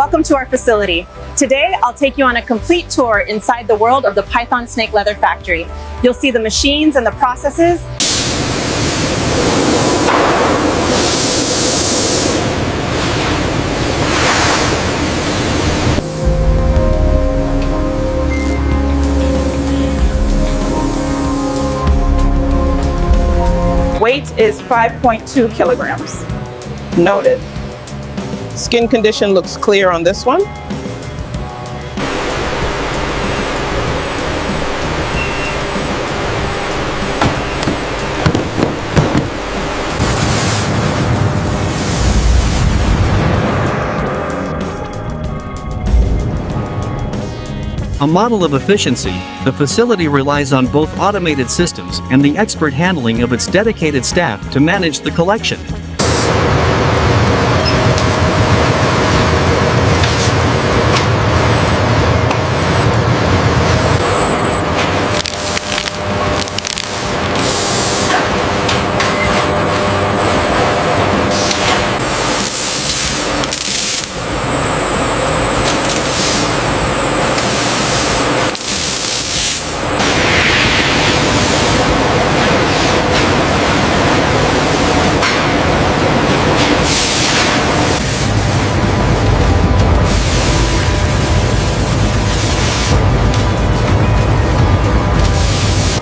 Welcome to our facility. Today, I'll take you on a complete tour inside the world of the Python Snake Leather Factory. You'll see the machines and the processes. Weight is 5.2 kilograms. Noted. Skin condition looks clear on this one. A model of efficiency, the facility relies on both automated systems and the expert handling of its dedicated staff to manage the collection.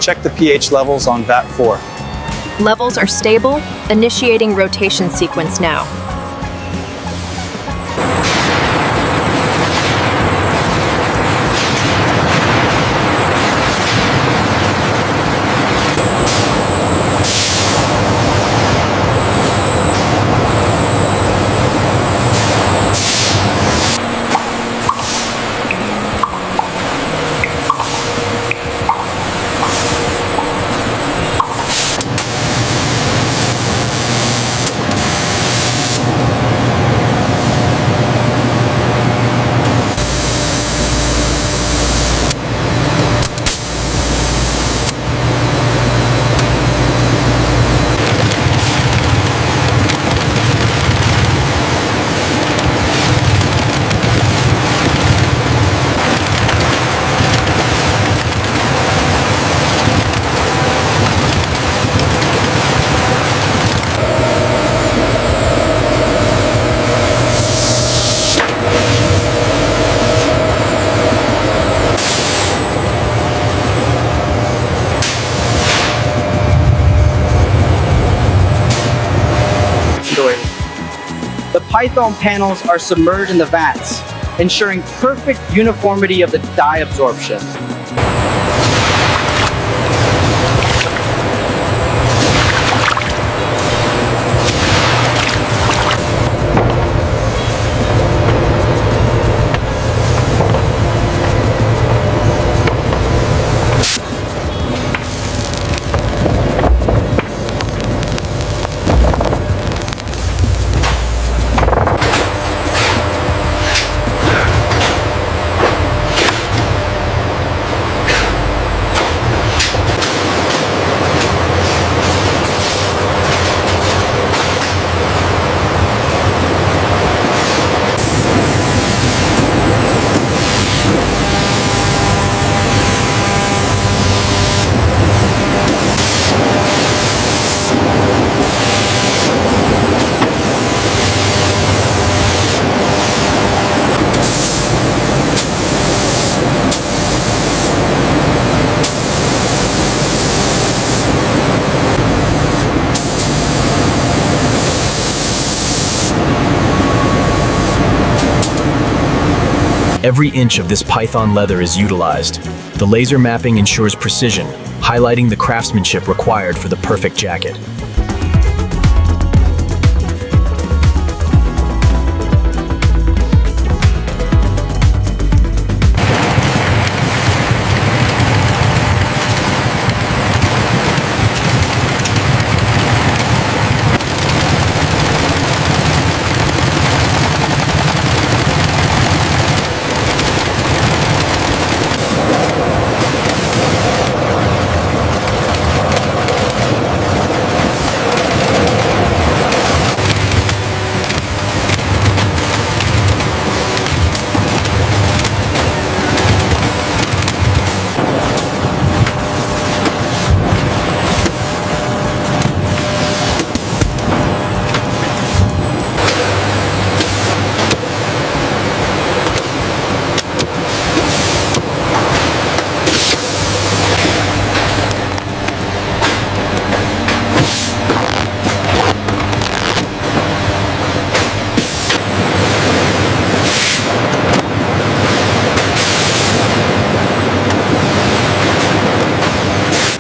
Check the pH levels on vat 4. Levels are stable. Initiating rotation sequence now. The Python panels are submerged in the vats, ensuring perfect uniformity of the dye absorption. Every inch of this Python leather is utilized. The laser mapping ensures precision, highlighting the craftsmanship required for the perfect jacket.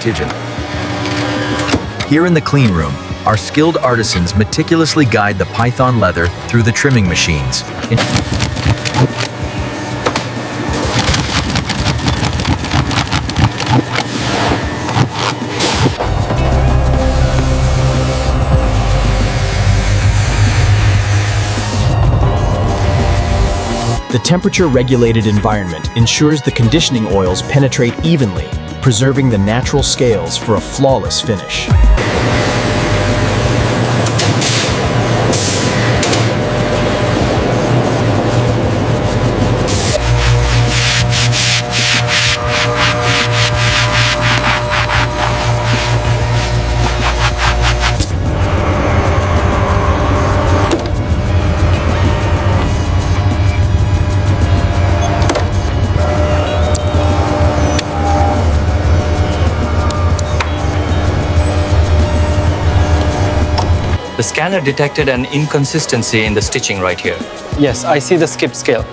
precision. Here in the clean room, our skilled artisans meticulously guide the python leather through the trimming machines. The temperature-regulated environment ensures the conditioning oils penetrate evenly, preserving the natural scales for a flawless finish. The scanner detected an inconsistency in the stitching right here. Yes, I see the skip scale.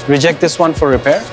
Reject this one for repair.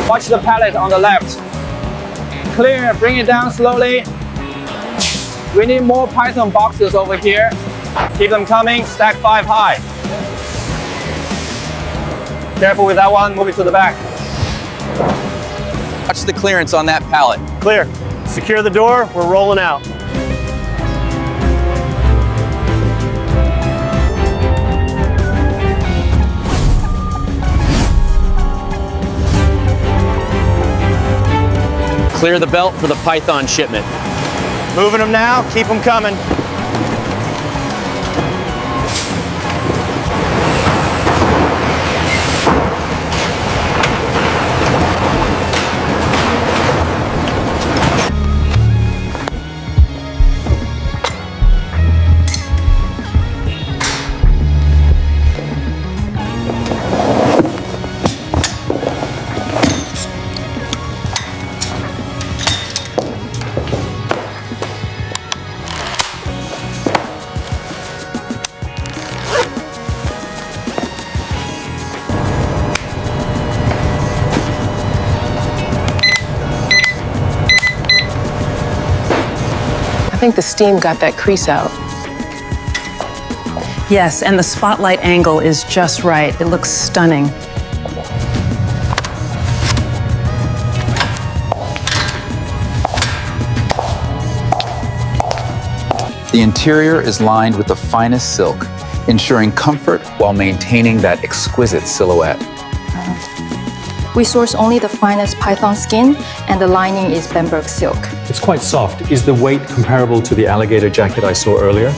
Watch the pallet on the left. Clear, bring it down slowly. We need more python boxes over here. Keep them coming, stack 5 high. Careful with that one, move it to the back. Watch the clearance on that pallet. Clear. Secure the door, we're rolling out. Clear the belt for the python shipment. Moving them now, keep them coming. I think the steam got that crease out. Yes, and the spotlight angle is just right. It looks stunning. The interior is lined with the finest silk, ensuring comfort while maintaining that exquisite silhouette. We source only the finest python skin, and the lining is Bamberg silk. It's quite soft. Is the weight comparable to the alligator jacket I saw earlier?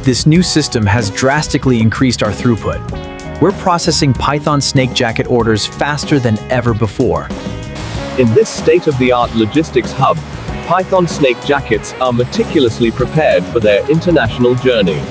This new system has drastically increased our throughput. We're processing Python snake jacket orders faster than ever before. In this state-of-the-art logistics hub, Python snake jackets are meticulously prepared for their international journey.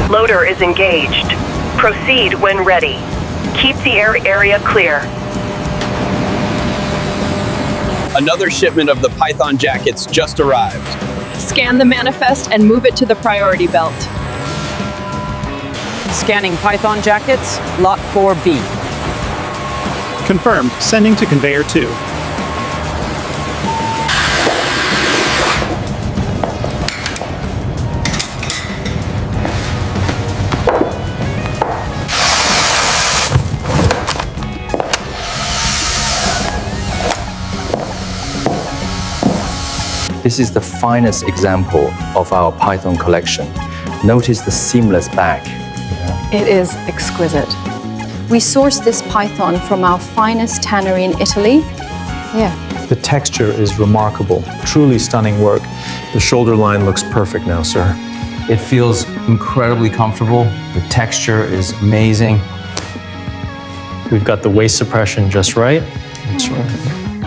Loader is engaged. Proceed when ready. Keep the area clear. Another shipment of the Python jackets just arrived. Scan the manifest and move it to the priority belt. Scanning Python jackets, lot 4B. Confirmed. Sending to conveyor 2. This is the finest example of our Python collection. Notice the seamless back. It is exquisite. We sourced this python from our finest tannery in Italy. Yeah. The texture is remarkable. Truly stunning work. The shoulder line looks perfect now, sir. It feels incredibly comfortable. The texture is amazing. We've got the waist suppression just right.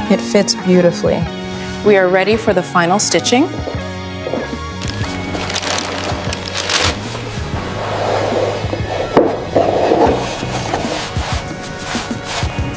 It fits beautifully. We are ready for the final stitching.